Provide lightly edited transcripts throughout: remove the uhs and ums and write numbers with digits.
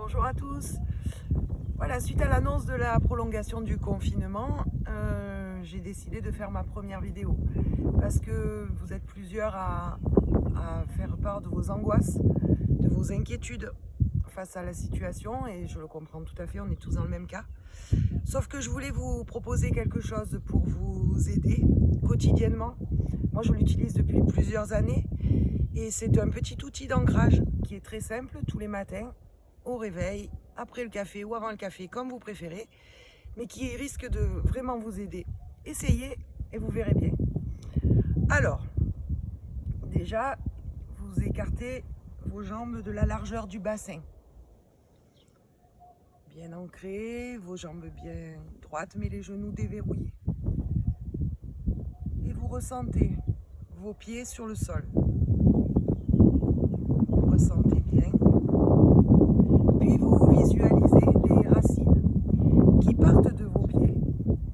Bonjour à tous. Voilà, suite à l'annonce de la prolongation du confinement, j'ai décidé de faire ma première vidéo parce que vous êtes plusieurs à faire part de vos angoisses, de vos inquiétudes face à la situation et je le comprends tout à fait, on est tous dans le même cas. Sauf que je voulais vous proposer quelque chose pour vous aider quotidiennement. Moi, je l'utilise depuis plusieurs années et c'est un petit outil d'ancrage qui est très simple tous les matins au réveil, après le café ou avant le café, comme vous préférez, mais qui risque de vraiment vous aider. Essayez et vous verrez bien. Alors, déjà, vous écartez vos jambes de la largeur du bassin. Bien ancrées, vos jambes bien droites, mais les genoux déverrouillés. Et vous ressentez vos pieds sur le sol. Ressentez bien. Puis vous visualisez des racines qui partent de vos pieds,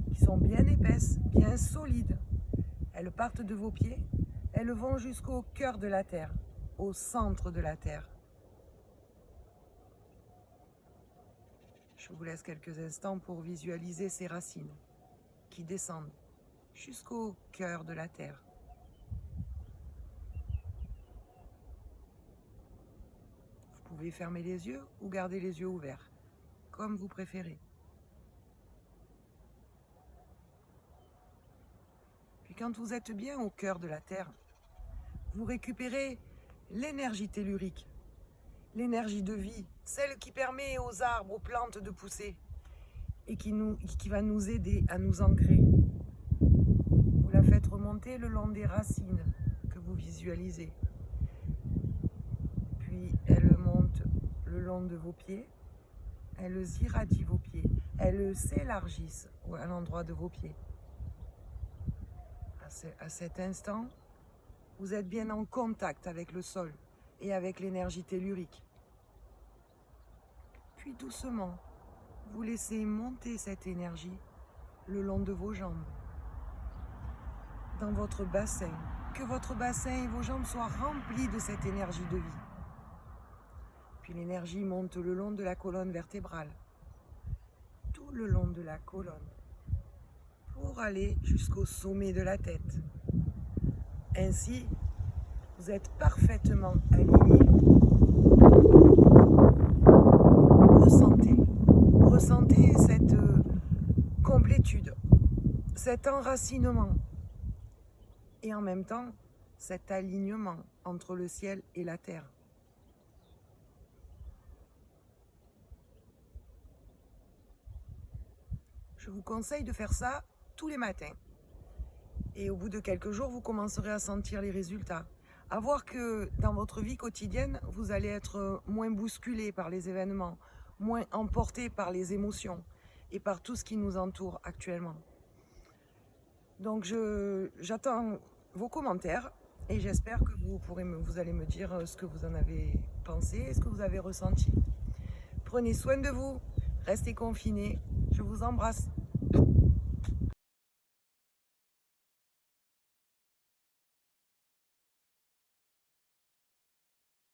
qui sont bien épaisses, bien solides. Elles partent de vos pieds, elles vont jusqu'au cœur de la terre, au centre de la terre. Je vous laisse quelques instants pour visualiser ces racines qui descendent jusqu'au cœur de la terre. Vous pouvez fermer les yeux ou garder les yeux ouverts, comme vous préférez. Puis quand vous êtes bien au cœur de la terre, vous récupérez l'énergie tellurique, l'énergie de vie, celle qui permet aux arbres, aux plantes de pousser et qui va nous aider à nous ancrer. Vous la faites remonter le long des racines que vous visualisez. Puis elle monte le long de vos pieds, elles irradient vos pieds, elles s'élargissent à l'endroit de vos pieds. À cet instant, vous êtes bien en contact avec le sol et avec l'énergie tellurique. Puis doucement, vous laissez monter cette énergie le long de vos jambes, dans votre bassin, que votre bassin et vos jambes soient remplis de cette énergie de vie. Puis l'énergie monte le long de la colonne vertébrale, tout le long de la colonne, pour aller jusqu'au sommet de la tête. Ainsi, vous êtes parfaitement aligné. Ressentez cette complétude, cet enracinement et en même temps cet alignement entre le ciel et la terre. Je vous conseille de faire ça tous les matins. Et au bout de quelques jours, vous commencerez à sentir les résultats. À voir que dans votre vie quotidienne, vous allez être moins bousculé par les événements, moins emporté par les émotions et par tout ce qui nous entoure actuellement. Donc j'attends vos commentaires et j'espère que vous allez me dire ce que vous en avez pensé et ce que vous avez ressenti. Prenez soin de vous, restez confinés, je vous embrasse.